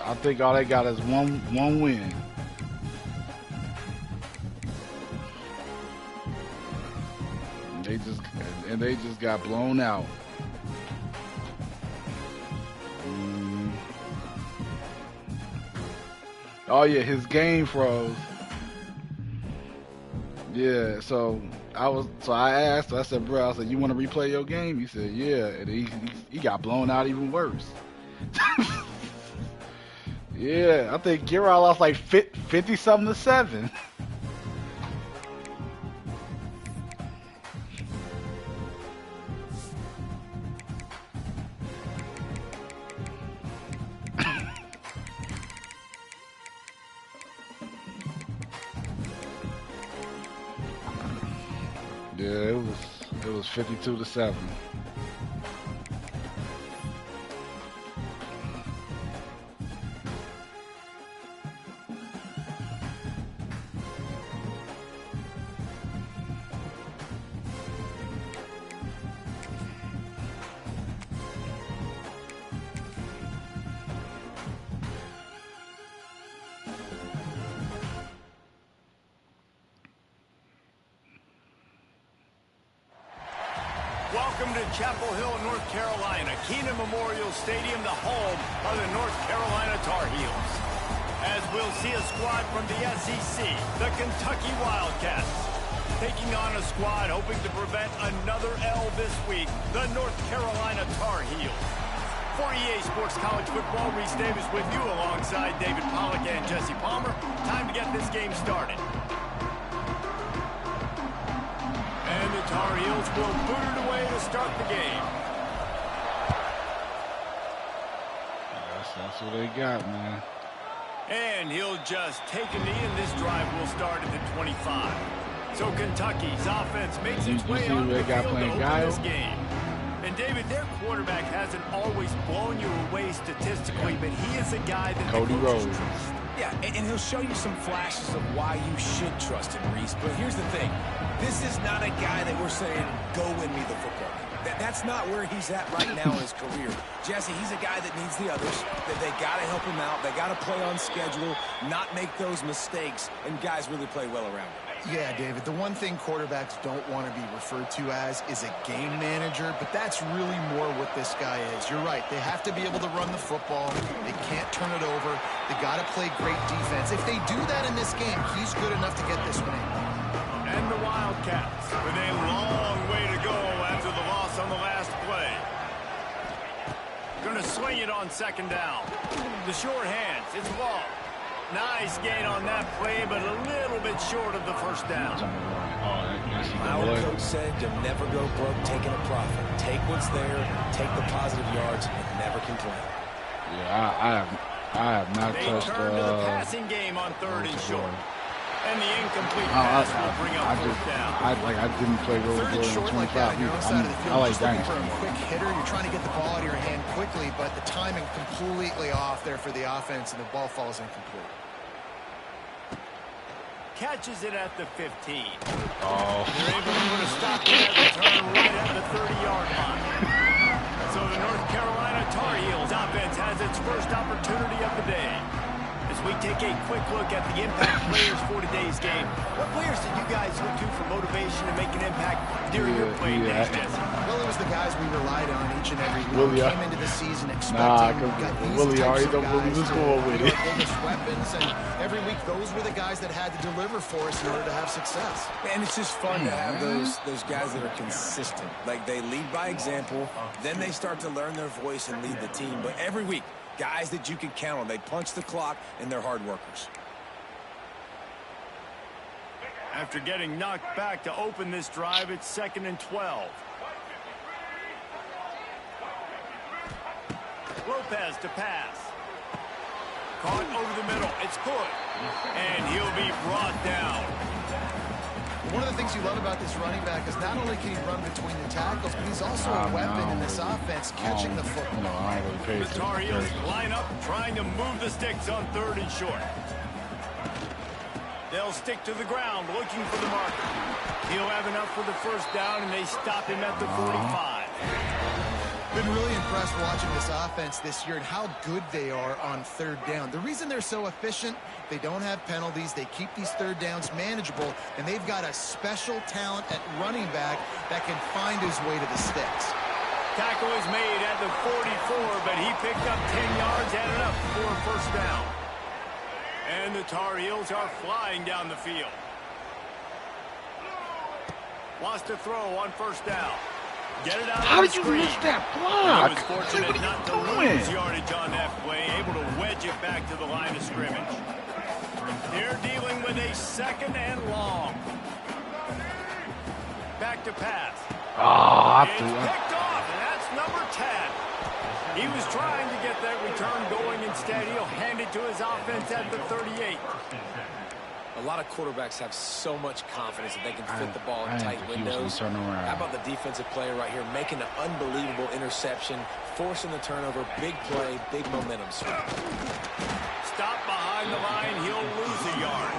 I think all they got is one win. They just got blown out. Oh yeah, his game froze. Yeah, so I asked, I said, bro, I said, you want to replay your game? He said, yeah, and he got blown out even worse. Yeah, I think Giroud lost like 50 something to 7. Yeah, it was 52 to 7. Welcome to Chapel Hill, North Carolina, Keenan Memorial Stadium, the home of the North Carolina Tar Heels. As we'll see a squad from the SEC, the Kentucky Wildcats, taking on a squad hoping to prevent another L this week, the North Carolina Tar Heels. For EA Sports College Football, Reese Davis with you alongside David Pollack and Jesse Palmer. Time to get this game started. And the Tar Heels will boot it away to start the game. That's what they got, man. And he'll just take a knee, and this drive will start at the 25. So Kentucky's offense makes its way on the field to open this game. And David, their quarterback hasn't always blown you away statistically, but he is a guy that Cody Rhodes. trust. Yeah, and he'll show you some flashes of why you should trust him, Reese. But here's the thing. This is not a guy that we're saying, go win me the football game. That's not where he's at right now in his career. Jesse, he's a guy that needs the others, that they got to help him out. They got to play on schedule, not make those mistakes, and guys really play well around him. Yeah, David, the one thing quarterbacks don't want to be referred to as is a game manager, but that's really more what this guy is. You're right. They have to be able to run the football. They can't turn it over. They got to play great defense. If they do that in this game, he's good enough to get this win. And the Wildcats with a long way to go after the loss on the last play. Going to swing it on second down. The short hands, it's long. Nice gain on that play, but a little bit short of the first down. My old coach said you'll never go broke taking a profit. Take what's there, take the positive yards, and never complain. Yeah, I have not touched. They turn to the passing game on third and short. And the incomplete pass will bring up fourth down. I didn't play really Third good and short on like that on your own side of the field. I like Just looking dynasty. for a quick hitter. You're trying to get the ball out of your hand quickly, but the timing completely off there for the offense, and the ball falls incomplete. Catches it at the 15. Oh. They're able to put a stop to that return right at the 30-yard line. So the North Carolina Tar Heels offense has its first opportunity of the day. As we take a quick look at the impact players for today's game, what players did you guys look to for motivation to make an impact during your playing days, Jesse? Well, it was the guys we relied on each and every week. Willie, Came into the season expecting Willie already don't believe his score with it. biggest weapons, and every week those were the guys that had to deliver for us in order to have success. And it's just fun to have those guys that are consistent. Like, they lead by example, then they start to learn their voice and lead the team. But every week, guys that you can count on. They punch the clock, and they're hard workers. After getting knocked back to open this drive, it's 2nd and 12. Lopez to pass. Caught over the middle. It's good. And he'll be brought down. One of the things you love about this running back is not only can he run between the tackles, but he's also a weapon in this offense, catching the football. No, I don't really pay The Tar Heels line up, trying to move the sticks on third and short. They'll stick to the ground, looking for the marker. He'll have enough for the first down, and they stop him at the 45. Been really impressed watching this offense this year and how good they are on third down. The reason they're so efficient, they don't have penalties, they keep these third downs manageable, and they've got a special talent at running back that can find his way to the sticks. Tackle is made at the 44, but he picked up 10 yards, added up for a first down. And the Tar Heels are flying down the field. Wants to throw on first down. Get it out. How did you miss that block? He was fortunate not to lose yardage on that play, able to wedge it back to the line of scrimmage. They're dealing with a 2nd and long. Back to pass. It's picked off, and that's number 10. He was trying to get that return going. Instead, he'll hand it to his offense at the 38. A lot of quarterbacks have so much confidence that they can fit the ball in tight windows. How about the defensive player right here making an unbelievable interception, forcing the turnover, big play, big momentum swing. Stop behind the line, he'll lose a yard.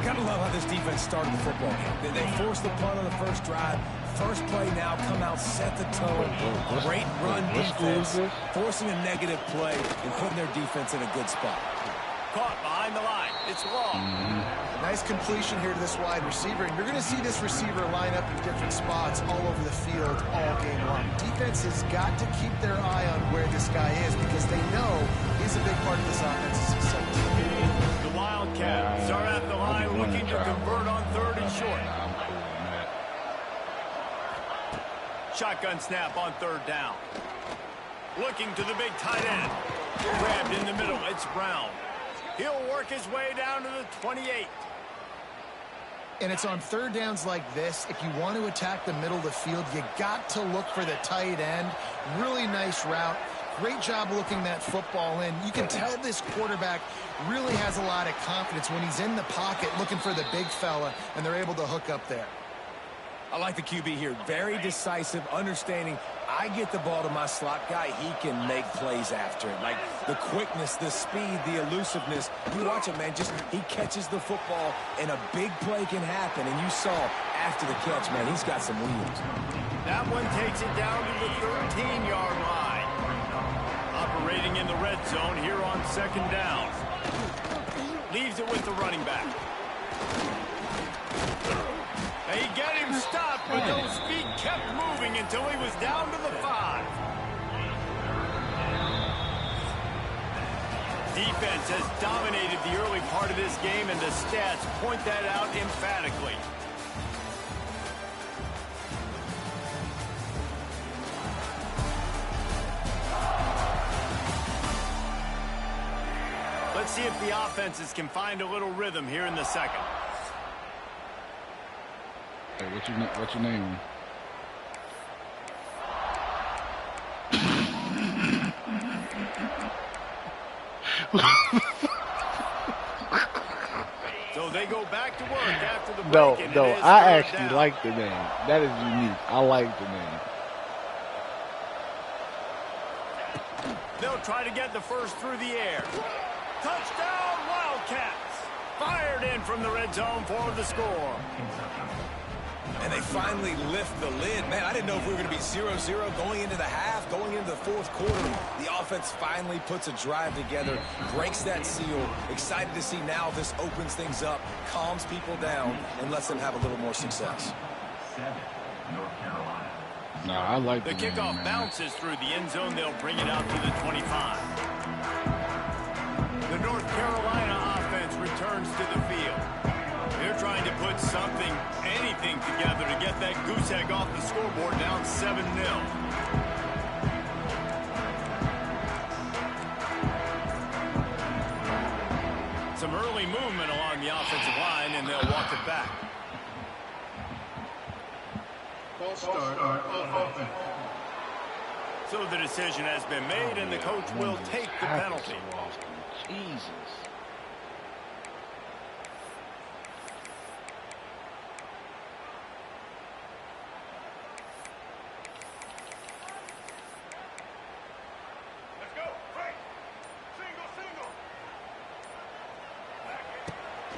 Gotta love how this defense started the football game. They forced the punt on the first drive. First play now, come out, set the tone. Great run defense, forcing a negative play and putting their defense in a good spot. Caught behind the line. It's long. Nice completion here to this wide receiver, and you're going to see this receiver line up in different spots all over the field all game long. Defense has got to keep their eye on where this guy is because they know he's a big part of this offense's success. The Wildcats are at the line looking to convert on 3rd and short. Shotgun snap on 3rd down. Looking to the big tight end. Grabbed in the middle. It's Brown. He'll work his way down to the 28. And it's on 3rd downs like this. If you want to attack the middle of the field, you got to look for the tight end. Really nice route. Great job looking that football in. You can tell this quarterback really has a lot of confidence when he's in the pocket looking for the big fella, and they're able to hook up there. I like the QB here. Very decisive, understanding I get the ball to my slot guy, he can make plays after it. Like the quickness, the speed, the elusiveness. You watch it, man, just he catches the football and a big play can happen. And you saw after the catch, man, he's got some wheels. That one takes it down to the 13-yard line. Operating in the red zone here on 2nd down. Leaves it with the running back. They get him stopped, but those feet kept moving until he was down to the 5. Defense has dominated the early part of this game, and the stats point that out emphatically. Let's see if the offenses can find a little rhythm here in the 2nd. Hey, what's your name? So they go back to work after the break. No, I actually like the name. That is unique. I like the name. They'll try to get the first through the air. Touchdown, Wildcats! Fired in from the red zone for the score. And they finally lift the lid. Man, I didn't know if we were going to be 0-0 going into the half, going into the 4th quarter. The offense finally puts a drive together, breaks that seal. Excited to see now this opens things up, calms people down, and lets them have a little more success. No, I like the kickoff bounces through the end zone. They'll bring it out to the 25. The North Carolina offense returns to the field. They're trying to put anything together to get that goose egg off the scoreboard down 7-0. Some early movement along the offensive line, and they'll walk it back. False start on offense. So the decision has been made, and the coach will take the penalty. Jesus.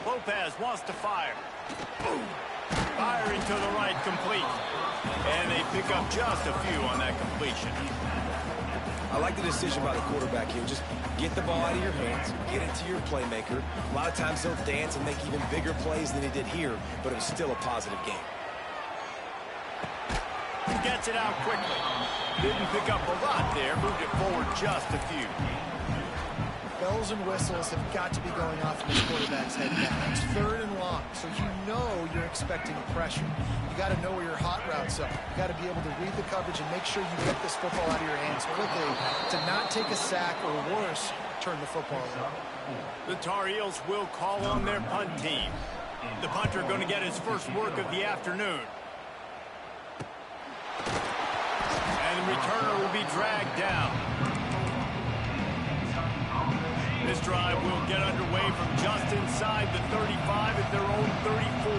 Lopez wants to fire. Boom. Firing to the right, complete. And they pick up just a few on that completion. I like the decision by the quarterback here. Just get the ball out of your hands, get it to your playmaker. A lot of times he'll dance and make even bigger plays than he did here, but it was still a positive game. Gets it out quickly. Didn't pick up a lot there, moved it forward just a few. Bells and whistles have got to be going off in this quarterback's head now. It's 3rd and long, so you know you're expecting pressure. You got to know where your hot routes are. You got to be able to read the coverage and make sure you get this football out of your hands quickly to not take a sack or worse, turn the football over. The Tar Heels will call on their punt team. The punter going to get his first work of the afternoon. And the returner will be dragged down. This drive will get underway from just inside the 35 at their own 34.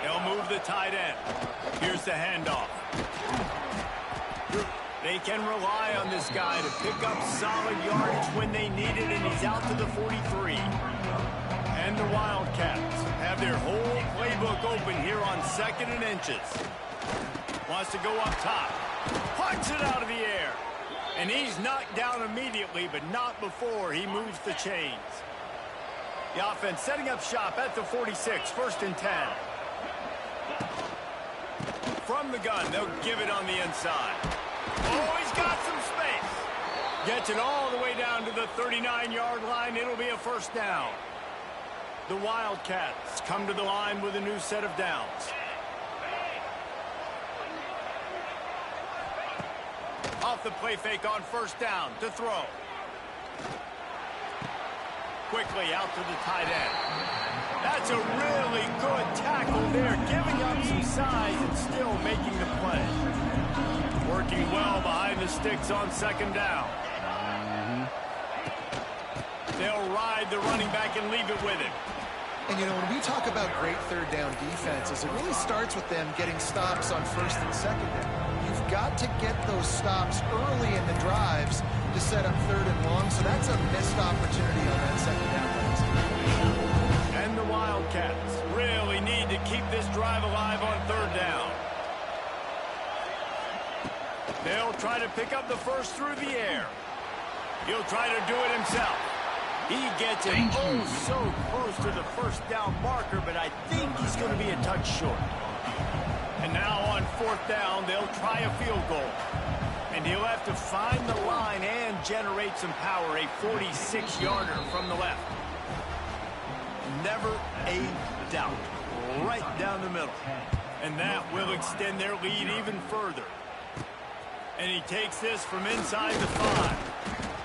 They'll move the tight end. Here's the handoff. They can rely on this guy to pick up solid yardage when they need it, and he's out to the 43. And the Wildcats have their whole playbook open here on 2nd and inches. Wants to go up top. Punts it out of the air. And he's knocked down immediately, but not before he moves the chains. The offense setting up shop at the 46, 1st and 10. From the gun, they'll give it on the inside. Oh, he's got some space. Gets it all the way down to the 39-yard line. It'll be a 1st down. The Wildcats come to the line with a new set of downs. Off the play fake on 1st down to throw. Quickly out to the tight end. That's a really good tackle there, giving up some size and still making the play. Working well behind the sticks on 2nd down. They'll ride the running back and leave it with him. And, you know, when we talk about great 3rd down defenses, it really starts with them getting stops on 1st and 2nd down. You've got to get those stops early in the drives to set up 3rd and long, so that's a missed opportunity on that 2nd down pass. And the Wildcats really need to keep this drive alive on 3rd down. They'll try to pick up the 1st through the air. He'll try to do it himself. He gets it so close to the 1st down marker, but I think he's going to be a touch short. And now on 4th down, they'll try a field goal. And he'll have to find the line and generate some power, a 46-yarder from the left. Never a doubt. Right down the middle. And that will extend their lead even further. And he takes this from inside the 5.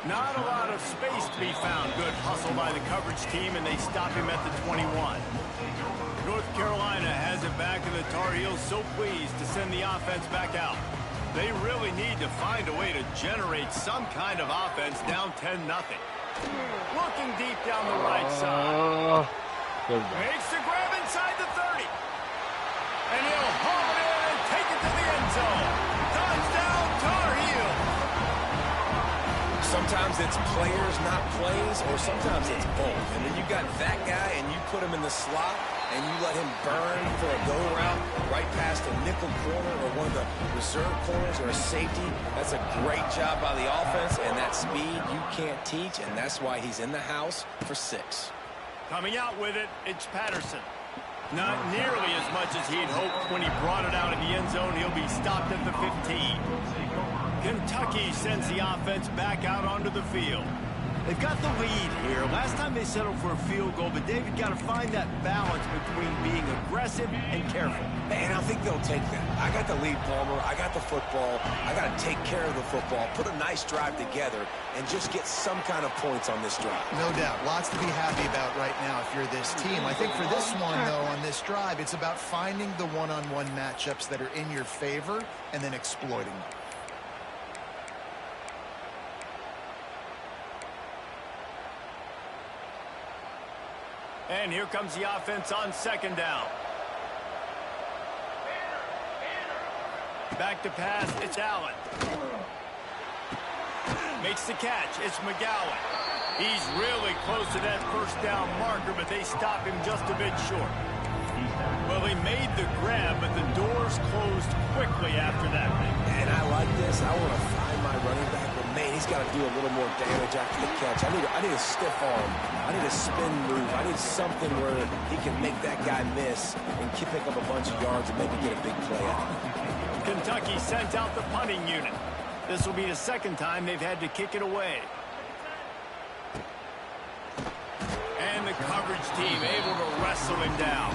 Not a lot of space to be found. Good hustle by the coverage team, and they stop him at the 21. North Carolina has it back, and the Tar Heels so pleased to send the offense back out. They really need to find a way to generate some kind of offense down 10-0. Looking deep down the right side. Makes the grab inside the 30. And he'll haul it in and take it to the end zone. Touchdown, Tar Heels. Sometimes it's players, not plays, or sometimes it's both. And then you got that guy and you put him in the slot and you let him burn for a go route right past a nickel corner or one of the reserve corners or a safety. That's a great job by the offense, and that speed you can't teach, and that's why he's in the house for 6. Coming out with it, it's Patterson. Not nearly as much as he'd hoped when he brought it out in the end zone. He'll be stopped at the 15. Kentucky sends the offense back out onto the field. They've got the lead here. Last time they settled for a field goal, but David got to find that balance between being aggressive and careful. And I think they'll take that. I got the lead, Palmer. I got the football. I got to take care of the football, put a nice drive together, and just get some kind of points on this drive. No doubt. Lots to be happy about right now if you're this team. I think for this one, though, on this drive, it's about finding the one-on-one matchups that are in your favor and then exploiting them. And here comes the offense on 2nd down. Back to pass, it's Allen. Makes the catch, it's McGowan. He's really close to that first down marker, but they stop him just a bit short. Well, he made the grab, but the doors closed quickly after that. And I like this. I want to find my running back, but man, he's got to do a little more damage after the catch. I need a stiff arm. I need a spin move. I need something where he can make that guy miss and pick up a bunch of yards and maybe get a big play out. Kentucky sent out the punting unit. This will be the second time they've had to kick it away. And the coverage team able to wrestle him down.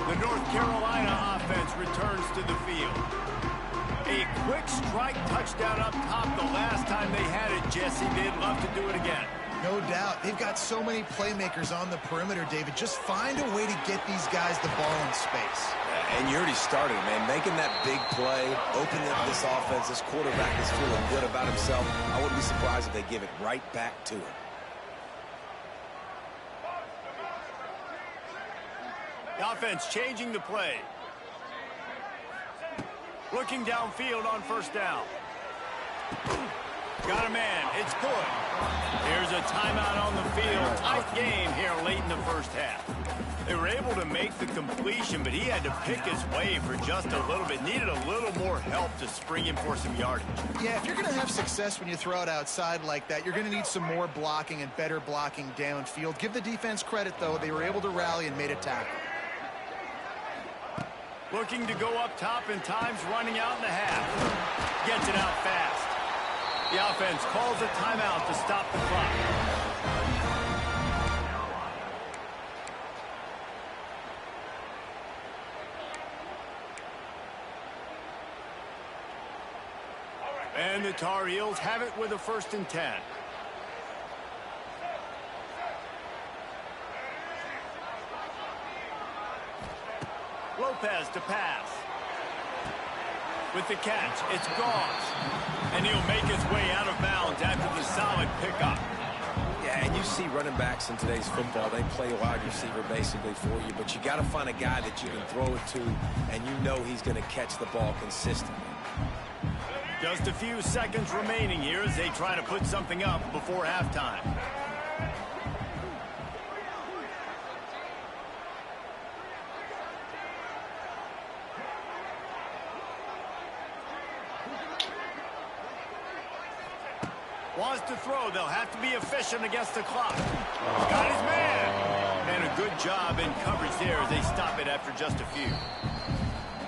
The North Carolina offense returns to the field. A quick strike touchdown up top the last time they had it, Jesse. They'd love to do it again. No doubt. They've got so many playmakers on the perimeter, David. Just find a way to get these guys the ball in space. And you already started, man. Making that big play, opening up this offense. This quarterback is feeling good about himself. I wouldn't be surprised if they give it right back to him. The offense changing the play. Looking downfield on first down. Got a man. It's good. Here's a timeout on the field. Tight game here late in the first half. They were able to make the completion, but he had to pick his way for just a little bit. Needed a little more help to spring him for some yardage. Yeah, if you're going to have success when you throw it outside like that, you're going to need some more blocking and better blocking downfield. Give the defense credit, though. They were able to rally and made a tackle. Looking to go up top and times running out in the half. Gets it out fast. The offense calls a timeout to stop the clock. And the Tar Heels have it with a 1st and 10. Lopez to pass. With the catch, it's Gauze. And he'll make his way out of bounds after the solid pickup. Yeah, and you see running backs in today's football, they play a wide receiver basically for you, but you got to find a guy that you can throw it to, and you know he's going to catch the ball consistently. Just a few seconds remaining here as they try to put something up before halftime. Wants to throw. They'll have to be efficient against the clock. Got his man. And a good job in coverage there as they stop it after just a few.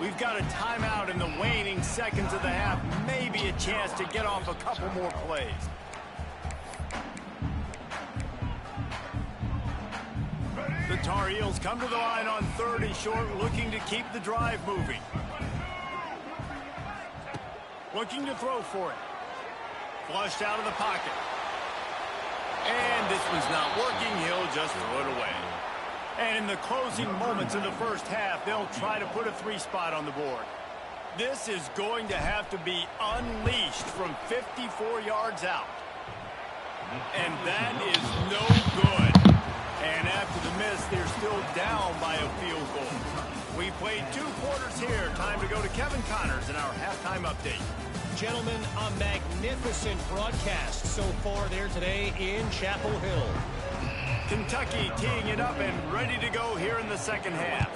We've got a timeout in the waning seconds of the half. Maybe a chance to get off a couple more plays. The Tar Heels come to the line on 3rd and short, looking to keep the drive moving. Looking to throw for it. Flushed out of the pocket. And this one's not working. He'll just throw it away. And in the closing moments of the first half, they'll try to put a 3-spot on the board. This is going to have to be unleashed from 54 yards out. And that is no good. And after the miss, they're still down by a field goal. We played 2 quarters here. Time to go to Kevin Connors in our halftime update. Gentlemen, a magnificent broadcast so far there today in Chapel Hill. Kentucky teeing it up and ready to go here in the second half.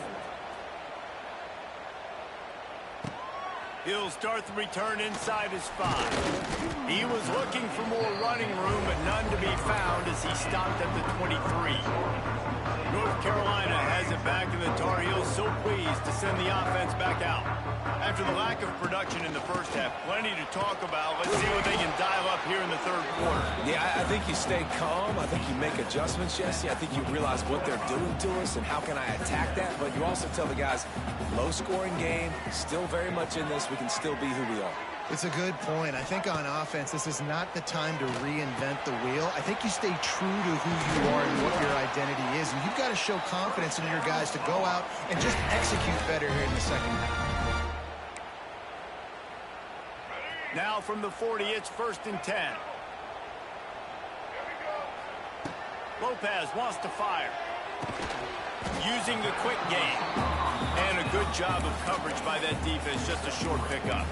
He'll start the return inside his 5. He was looking for more running room, but none to be found as he stopped at the 23. North Carolina has it back, and the Tar Heels so pleased to send the offense back out. After the lack of production in the first half, plenty to talk about. Let's see what they can dial up here in the 3rd quarter. Yeah, I think you stay calm. I think you make adjustments, Jesse. I think you realize what they're doing to us and how can I attack that. But you also tell the guys, low-scoring game, still very much in this. We can still be who we are. It's a good point. I think on offense, this is not the time to reinvent the wheel. I think you stay true to who you are and what your identity is. And you've got to show confidence in your guys to go out and just execute better here in the second half. Now from the 40, it's 1st and 10. Lopez wants to fire. Using the quick game. And a good job of coverage by that defense. Just a short pickup.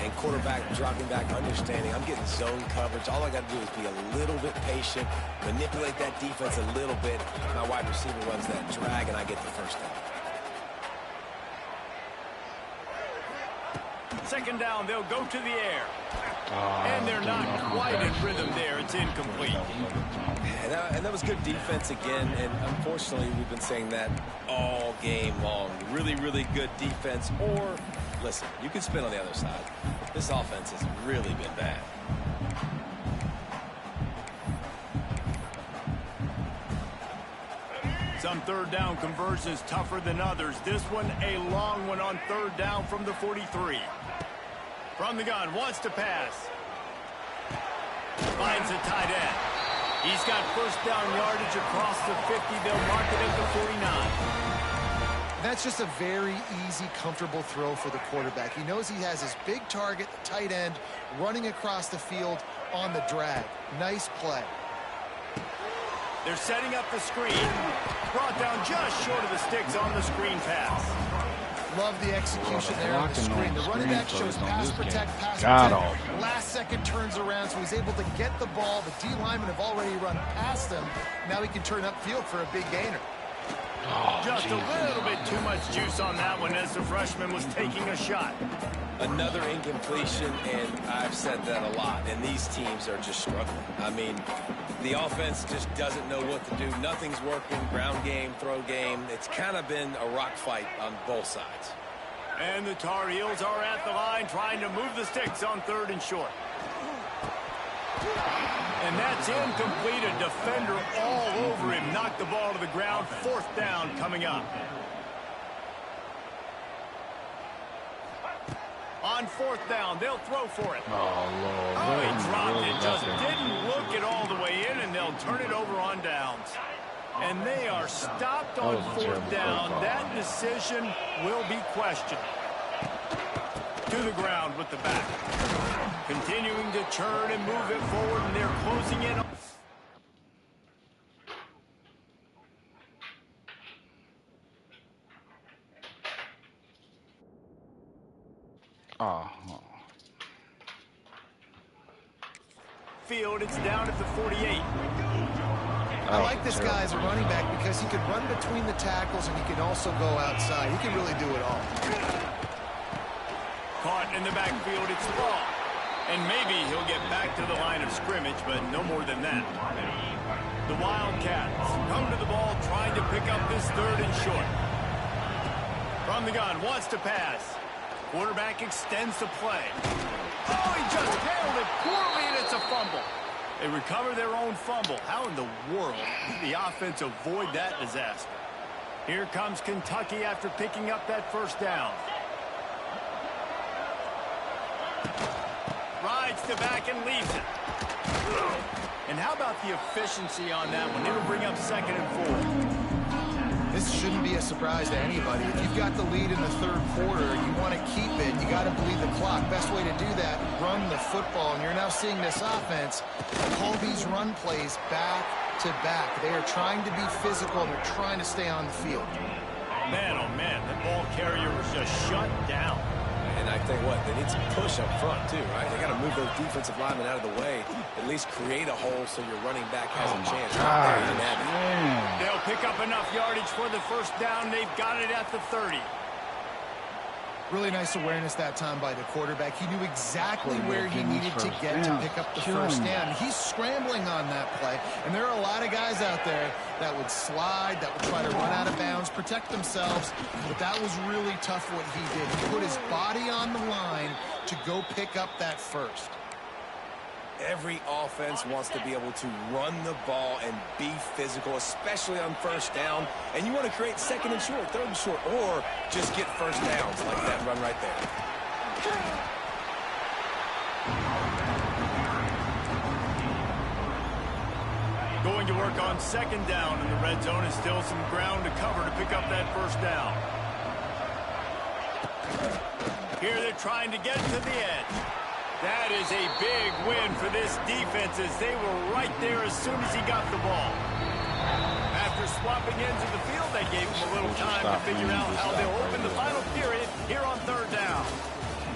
And quarterback dropping back, understanding I'm getting zone coverage. All I got to do is be a little bit patient, manipulate that defense a little bit. My wide receiver runs that drag, and I get the first down. Second down, they'll go to the air. And they're not quite in rhythm there. It's incomplete. And that was good defense again, and unfortunately we've been saying that all game long. Really, really good defense, or, listen, you can spin on the other side. This offense has really been bad. Some third down conversions tougher than others. This one a long one on third down from the 43. From the gun, wants to pass. Finds a tight end. He's got first down yardage across the 50. They'll mark it at the 49. That's just a very easy, comfortable throw for the quarterback. He knows he has his big target, the tight end, running across the field on the drag. Nice play. They're setting up the screen. Brought down just short of the sticks on the screen pass. Love the execution there on the screen. The running back shows pass protect, pass protect. Last second turns around, so he's able to get the ball. The D linemen have already run past him. Now he can turn upfield for a big gainer. Just a little bit too much juice on that one as the freshman was taking a shot. Another incompletion, and I've said that a lot, and these teams are just struggling. I mean, the offense just doesn't know what to do. Nothing's working. Ground game, throw game. It's kind of been a rock fight on both sides. And the Tar Heels are at the line trying to move the sticks on third and short. And that's incomplete. A defender all over him. Knocked the ball to the ground. Fourth down coming up. On fourth down, they'll throw for it. Oh, Lord. Oh, he dropped it. Just didn't look it all the way in, and they'll turn it over on downs. And they are stopped on fourth down. That decision will be questioned. To the ground with the back. Continuing to churn and move it forward, and they're closing in. Field, it's down at the 48. I like this guy as a running back because he can run between the tackles and he can also go outside. He can really do it all. Caught in the backfield, it's Law. And maybe he'll get back to the line of scrimmage, but no more than that. The Wildcats come to the ball trying to pick up this third and short. From the gun, wants to pass. Quarterback extends the play. Oh, he just handled it poorly, and it's a fumble. They recover their own fumble. How in the world did the offense avoid that disaster? Here comes Kentucky after picking up that first down. Rides to back and leaves it. And how about the efficiency on that one? It'll bring up second and 4. This shouldn't be a surprise to anybody. If you've got the lead in the third quarter and you want to keep it, you got to bleed the clock. Best way to do that, run the football. And you're now seeing this offense call these run plays back to back. They are trying to be physical, and they're trying to stay on the field. Man, oh man, that ball carrier was just shut down. And I tell you what, they need some push up front too, right? They got to move those defensive linemen out of the way, at least create a hole so your running back has a chance. Right there, you have it. They'll pick up enough yardage for the first down. They've got it at the 30. Really nice awareness that time by the quarterback. He knew exactly where he needed to get to pick up the first down. He's scrambling on that play, and there are a lot of guys out there that would slide, that would try to run out of bounds, protect themselves, but that was really tough what he did. He put his body on the line to go pick up that first. Every offense wants to be able to run the ball and be physical, especially on first down. And you want to create second and short, third and short, or just get first downs like that run right there. Going to work on second down in the red zone, and still some ground to cover to pick up that first down. Here they're trying to get to the edge. That is a big win for this defense, as they were right there as soon as he got the ball. After swapping ends of the field, they gave him a little time to figure out how they'll open the final period here on third down.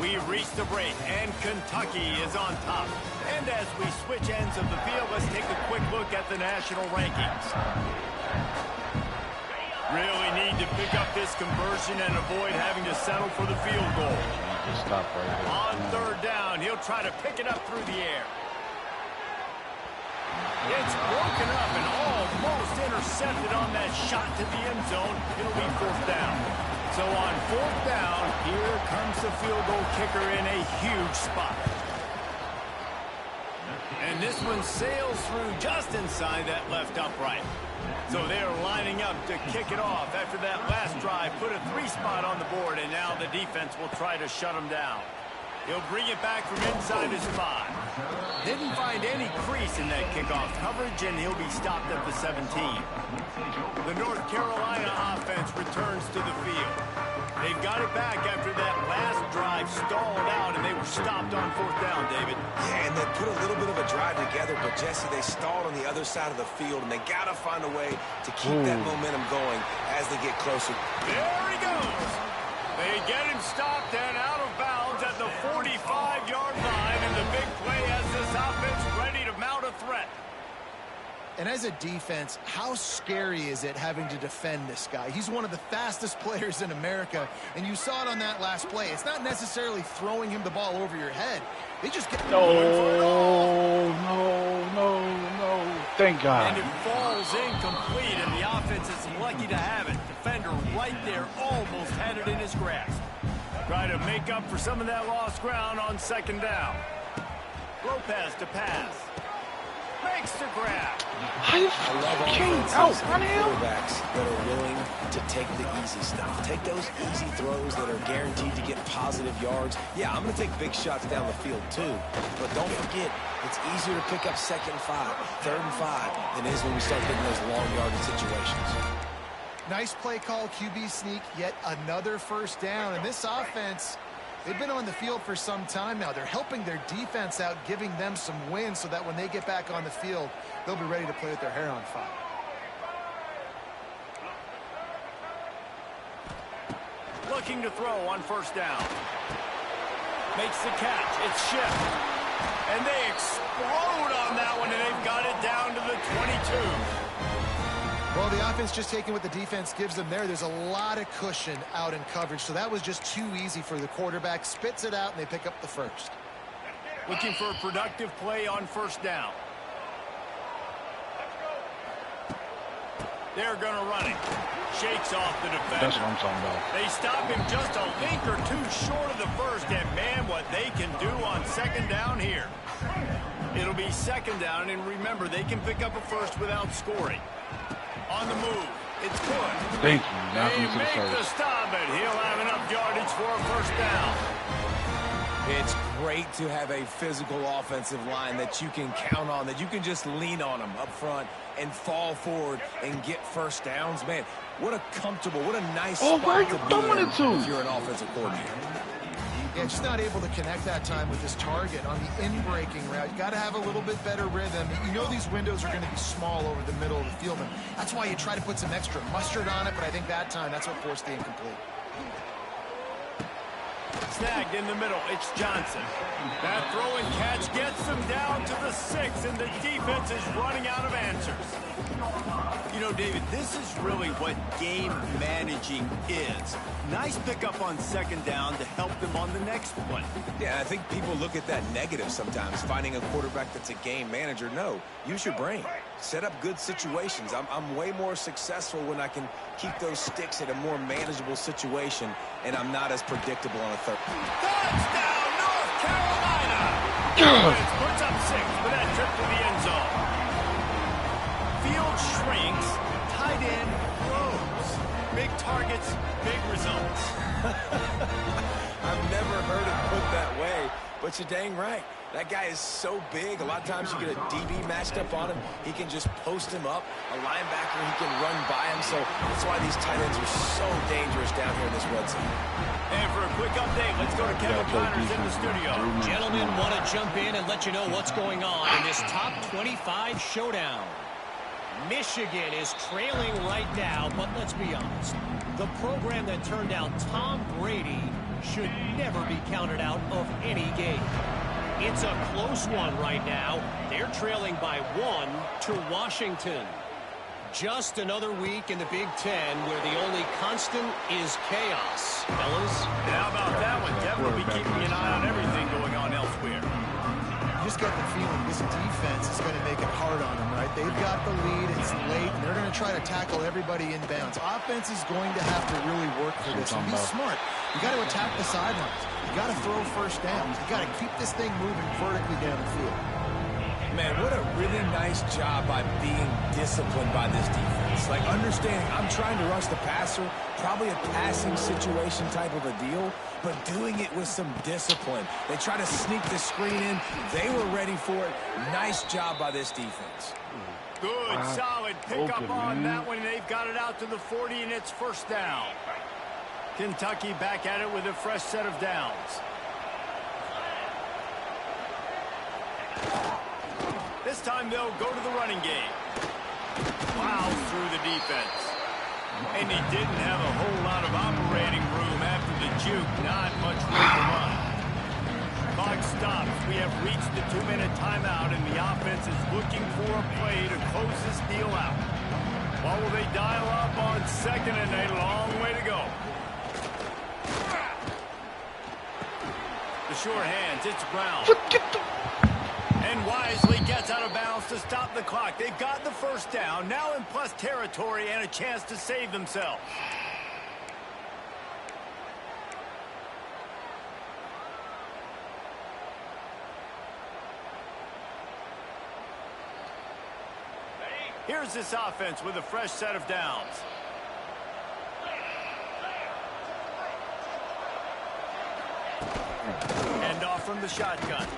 We've reached the break, and Kentucky is on top. And as we switch ends of the field, let's take a quick look at the national rankings. Really need to pick up this conversion and avoid having to settle for the field goal. Just stop right there. On third down, he'll try to pick it up through the air. It's broken up and almost intercepted on that shot to the end zone. It'll be fourth down. So on fourth down, here comes the field goal kicker in a huge spot. And this one sails through just inside that left upright. So they're lining up to kick it off after that last drive. Put a 3 spot on the board, and now the defense will try to shut them down. He'll bring it back from inside his 5. Didn't find any crease in that kickoff coverage, and he'll be stopped at the 17. The North Carolina offense returns to the field. They've got it back after that last drive stalled out, and they were stopped on fourth down, David. Yeah, and they put a little bit of a drive together, but Jesse, they stalled on the other side of the field, and they got to find a way to keep that momentum going as they get closer. There he goes. They get him stopped and out of bounds at the 45-yard line, and the big play has this offense ready to mount a threat. And as a defense, how scary is it having to defend this guy? He's one of the fastest players in America, and you saw it on that last play. It's not necessarily throwing him the ball over your head. They just get No. Thank God. And it falls incomplete, and the offense is lucky to have it. Defender right there almost had it in his grasp. Try to make up for some of that lost ground on second down. Lopez to pass. Makes the grab. I love offenses and quarterbacks that are willing to take the easy stuff. Take those easy throws that are guaranteed to get positive yards. Yeah, I'm going to take big shots down the field too. But don't forget, it's easier to pick up 2nd and 5, 3rd and 5 than it is when we start getting those long yardage situations. Nice play call, QB sneak, yet another first down. And this offense, they've been on the field for some time now. They're helping their defense out, giving them some wins so that when they get back on the field, they'll be ready to play with their hair on fire. Looking to throw on first down. Makes the catch. It's Schiff. And they explode on that one, and they've got it down to the 22. Well, the offense just taking what the defense gives them there. There's a lot of cushion out in coverage, so that was just too easy for the quarterback. Spits it out, and they pick up the first. Looking for a productive play on first down. They're going to run it. Shakes off the defender. That's what I'm talking about. They stop him just a link or two short of the first, and man, what they can do on second down here. It'll be second down, and remember, they can pick up a first without scoring. On the move, it's good. Thank you. Now They to the make the first. stop, and he'll have enough yardage for a first down. It's great to have a physical offensive line that you can count on, that you can just lean on them up front and fall forward and get first downs. Man, what a comfortable, what a nice spot where are you to be throwing in it to? if you're an offensive coordinator. Yeah, just not able to connect that time with his target on the in-breaking route. You got to have a little bit better rhythm. You know these windows are going to be small over the middle of the field, and that's why you try to put some extra mustard on it, but I think that time, that's what forced the incomplete. Snagged in the middle, it's Johnson. That throw and catch gets them down to the 6, and the defense is running out of answers. You know, David, this is really what game managing is. Nice pickup on second down to help them on the next one. Yeah, I think people look at that negative sometimes, finding a quarterback that's a game manager. No, use your brain. Set up good situations. I'm way more successful when I can keep those sticks at a more manageable situation, and I'm not as predictable on a third. Touchdown, North Carolina! Defense puts up 6 for that trip to the end zone. Field shrinks, tight end grows. Big targets, big results. I've never heard it put that way, but you're dang right. That guy is so big. A lot of times you get a DB matched up on him. He can just post him up. A linebacker, he can run by him. So that's why these tight ends are so dangerous down here in this red zone. And for a quick update, let's go to Kevin Connors in the studio. Gentlemen, want to jump in and let you know what's going on in this top 25 showdown. Michigan is trailing right now, but let's be honest. The program that turned out Tom Brady should never be counted out of any game. It's a close one right now. They're trailing by 1 to Washington. Just another week in the Big Ten where the only constant is chaos, fellas. And how about that one? Devin will be keeping an eye on everything going on elsewhere. You just got the feeling this defense is going to make it hard on them, right? They've got the lead, it's late, and they're going to try to tackle everybody in bounds. Offense is going to have to really work for this and be smart. You got to attack the sidelines. You got to throw first downs. You got to keep this thing moving vertically down the field. Man, what a really nice job by being disciplined by this defense. Like, understanding I'm trying to rush the passer, probably a passing situation type of a deal, but doing it with some discipline. They try to sneak the screen in. They were ready for it. Nice job by this defense. Good, solid pickup on that one. They've got it out to the 40, and it's first down. Kentucky back at it with a fresh set of downs. This time they'll go to the running game. Plows through the defense. And he didn't have a whole lot of operating room after the juke. Not much room to run. Clock stops. We have reached the 2-minute timeout, and the offense is looking for a play to close this deal out. What will they dial up on second and a long way to go? The short hands. It's Brown. And wisely gets out of bounds to stop the clock. They've got the first down, now in plus territory and a chance to save themselves. Here's this offense with a fresh set of downs. End off from the shotgun.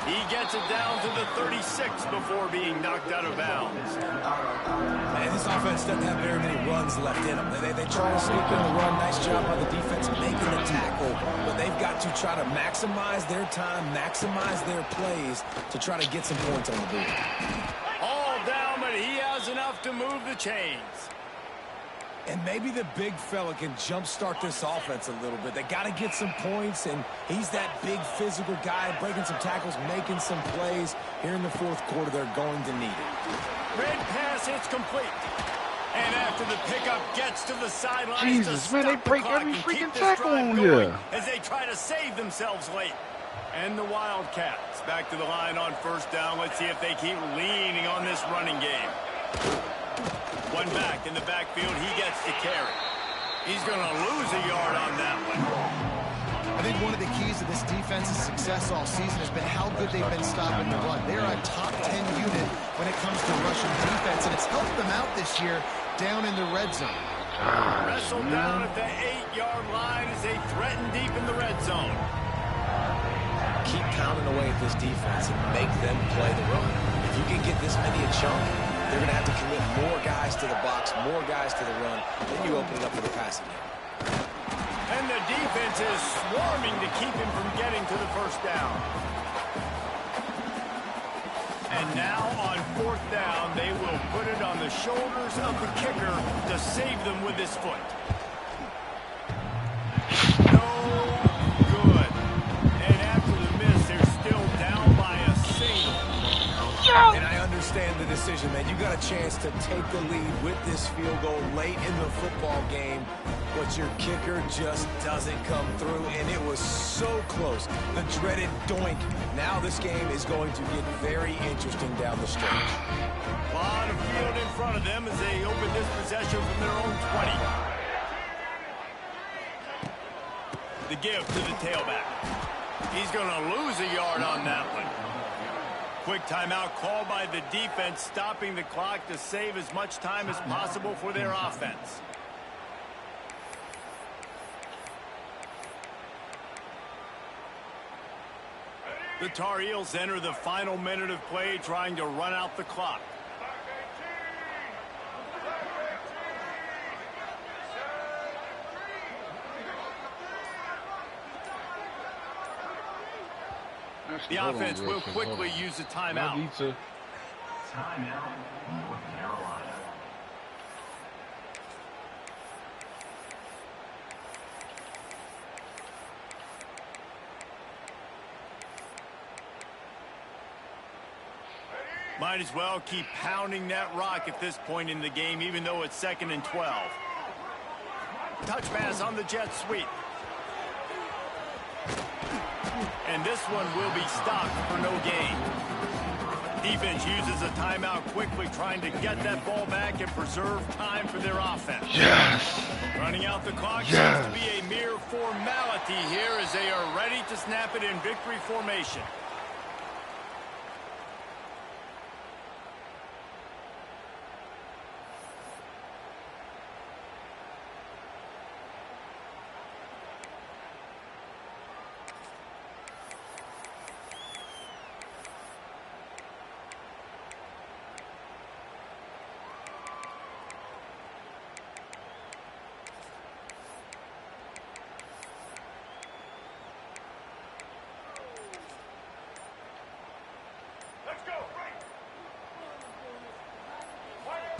He gets it down to the 36 before being knocked out of bounds. Man, this offense doesn't have very many runs left in them. They try to sneak in the run. Nice job by the defense making the tackle. But they've got to try to maximize their time, maximize their plays to try to get some points on the board. All down, but he has enough to move the chains. And maybe the big fella can jumpstart this offense a little bit. They got to get some points, and he's that big physical guy, breaking some tackles, making some plays. Here in the fourth quarter, they're going to need it. Red pass, it's complete. And after the pickup gets to the sidelines, Jesus, man, they break every freaking tackle on here as they try to save themselves late. And the Wildcats back to the line on first down. Let's see if they keep leaning on this running game. One back in the backfield, he gets the carry. He's going to lose a yard on that one. I think one of the keys to this defense's success all season has been how good they've been stopping the run. They're a top 10 unit when it comes to rushing defense, and it's helped them out this year down in the red zone. Wrestled down at the 8-yard line as they threaten deep in the red zone. Keep pounding away at this defense and make them play the run. If you can get this many a chunk, they're going to have to commit more guys to the box, more guys to the run. Then you open it up for the passing game. And the defense is swarming to keep him from getting to the first down. And now on fourth down, they will put it on the shoulders of the kicker to save them with his foot. No good. And after the miss, they're still down by a single. And I understand the decision, man. You got a chance to take the lead with this field goal late in the football game, but your kicker just doesn't come through, and it was so close. The dreaded doink. Now this game is going to get very interesting down the stretch. A lot of field in front of them as they open this possession from their own 20. The give to the tailback. He's going to lose a yard on that one. Quick timeout called by the defense, stopping the clock to save as much time as possible for their offense. The Tar Heels enter the final minute of play, trying to run out the clock. The offense will quickly use a timeout. Timeout, North Carolina. Might as well keep pounding that rock at this point in the game, even though it's 2nd and 12. Touch pass on the jet sweep. And this one will be stopped for no gain. Defense uses a timeout quickly, trying to get that ball back and preserve time for their offense. Yes. Running out the clock seems to be a mere formality here as they are ready to snap it in victory formation.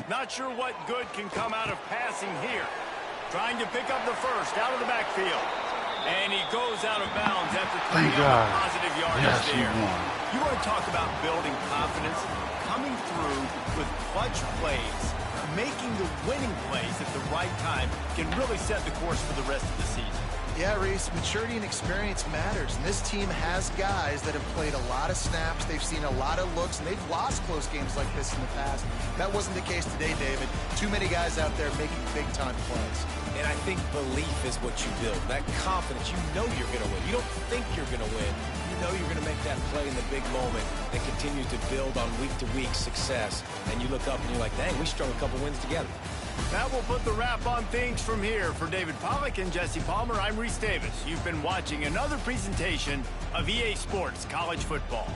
Not sure what good can come out of passing here. Trying to pick up the first out of the backfield. And he goes out of bounds after putting up a positive yardage there. You want to talk about building confidence? Coming through with clutch plays, making the winning plays at the right time can really set the course for the rest of the season. Yeah, Reese, maturity and experience matters. And this team has guys that have played a lot of snaps. They've seen a lot of looks, and they've lost close games like this in the past. That wasn't the case today, David. Too many guys out there making big-time plays. And I think belief is what you build. That confidence, you know you're going to win. You don't think you're going to win. You know you're going to make that play in the big moment and continue to build on week-to-week success. And you look up and you're like, dang, we strung a couple wins together. That will put the wrap on things from here. For David Pollack and Jesse Palmer, I'm Reese Davis. You've been watching another presentation of EA Sports College Football.